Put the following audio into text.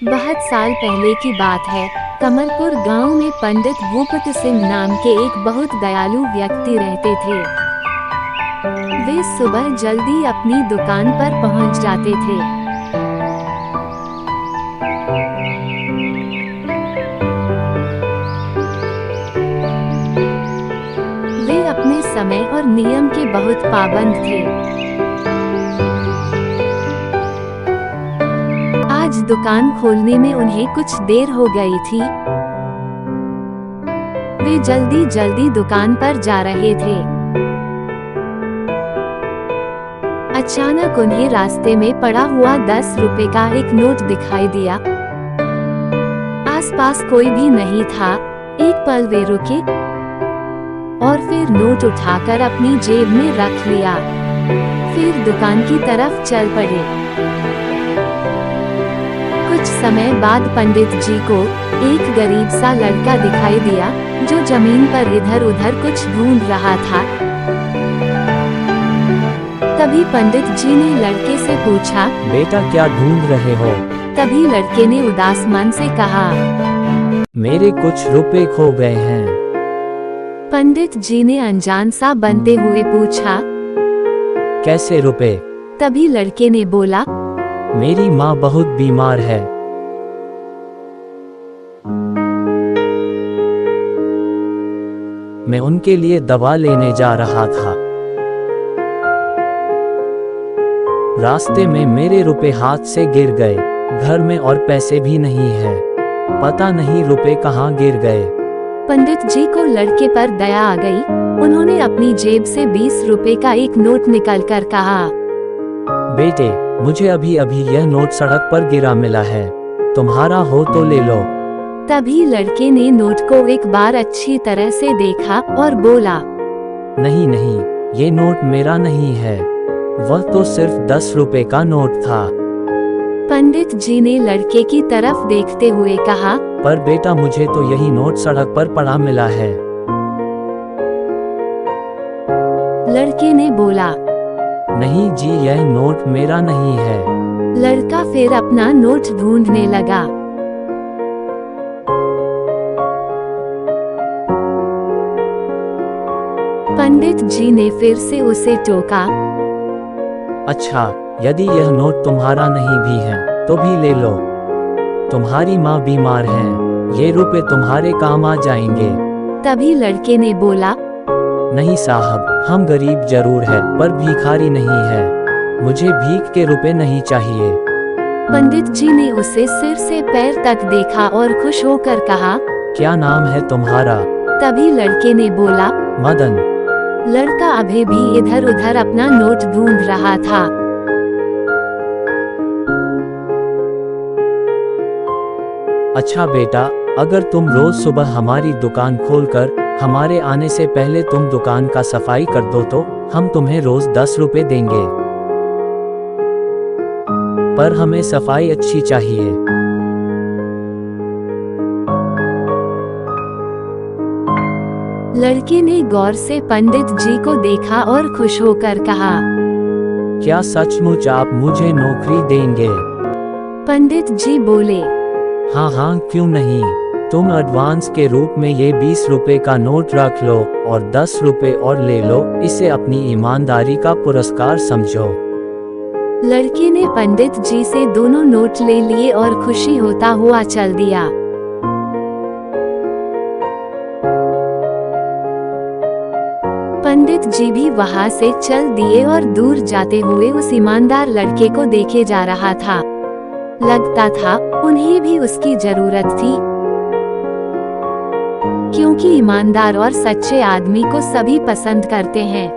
बहुत साल पहले की बात है। कमलपुर गांव में पंडित भूपत सिंह नाम के एक बहुत दयालु व्यक्ति रहते थे। वे सुबह जल्दी अपनी दुकान पर पहुंच जाते थे। वे अपने समय और नियम के बहुत पाबंद थे। आज दुकान खोलने में उन्हें कुछ देर हो गई थी। वे जल्दी जल्दी दुकान पर जा रहे थे। अचानक उन्हें रास्ते में पड़ा हुआ 10 रुपए का एक नोट दिखाई दिया। आसपास कोई भी नहीं था। एक पल वे रुके और फिर नोट उठाकर अपनी जेब में रख लिया। फिर दुकान की तरफ चल पड़े। कुछ समय बाद पंडित जी को एक गरीब सा लड़का दिखाई दिया जो जमीन पर इधर उधर कुछ ढूंढ रहा था। तभी पंडित जी ने लड़के से पूछा, बेटा क्या ढूंढ रहे हो? तभी लड़के ने उदास मन से कहा, मेरे कुछ रुपए खो गए हैं। पंडित जी ने अनजान सा बनते हुए पूछा, कैसे रुपए? तभी लड़के ने बोला, मेरी माँ बहुत बीमार है। मैं उनके लिए दवा लेने जा रहा था। रास्ते में मेरे रुपए हाथ से गिर गए। घर में और पैसे भी नहीं है। पता नहीं रुपए कहाँ गिर गए। पंडित जी को लड़के पर दया आ गई। उन्होंने अपनी जेब से 20 रुपए का एक नोट निकालकर कहा, बेटे, मुझे अभी अभी यह नोट सड़क पर गिरा मिला है। तुम्हारा हो तो ले लो। तभी लड़के ने नोट को एक बार अच्छी तरह से देखा और बोला, नहीं नहीं, ये नोट मेरा नहीं है। वह तो सिर्फ 10 रुपए का नोट था। पंडित जी ने लड़के की तरफ देखते हुए कहा, पर बेटा, मुझे तो यही नोट सड़क पर पड़ा मिला है। लड़के ने बोला, नहीं जी, यह नोट मेरा नहीं है। लड़का फिर अपना नोट ढूंढने लगा। पंडित जी ने फिर से उसे टोका, अच्छा, यदि यह नोट तुम्हारा नहीं भी है तो भी ले लो। तुम्हारी माँ बीमार है। ये रुपए तुम्हारे काम आ जाएंगे। तभी लड़के ने बोला, नहीं साहब, हम गरीब जरूर है पर भिखारी नहीं है। मुझे भीख के रुपए नहीं चाहिए। पंडित जी ने उसे सिर से पैर तक देखा और खुश होकर कहा, क्या नाम है तुम्हारा? तभी लड़के ने बोला, मदन। लड़का अभी भी इधर उधर अपना नोट ढूंढ रहा था। अच्छा बेटा, अगर तुम रोज सुबह हमारी दुकान खोलकर हमारे आने से पहले तुम दुकान का सफाई कर दो तो हम तुम्हें रोज 10 रुपए देंगे। पर हमें सफाई अच्छी चाहिए। लड़के ने गौर से पंडित जी को देखा और खुश होकर कहा, क्या सचमुच आप मुझे नौकरी देंगे? पंडित जी बोले, हाँ हाँ, क्यों नहीं। तुम एडवांस के रूप में ये 20 रुपए का नोट रख लो और 10 रुपए और ले लो। इसे अपनी ईमानदारी का पुरस्कार समझो। लड़के ने पंडित जी से दोनों नोट ले लिए और खुशी होता हुआ चल दिया। पंडित जी भी वहां से चल दिए और दूर जाते हुए उस ईमानदार लड़के को देखे जा रहा था। लगता था उन्हें भी उसकी जरूरत थी, क्योंकि ईमानदार और सच्चे आदमी को सभी पसंद करते हैं।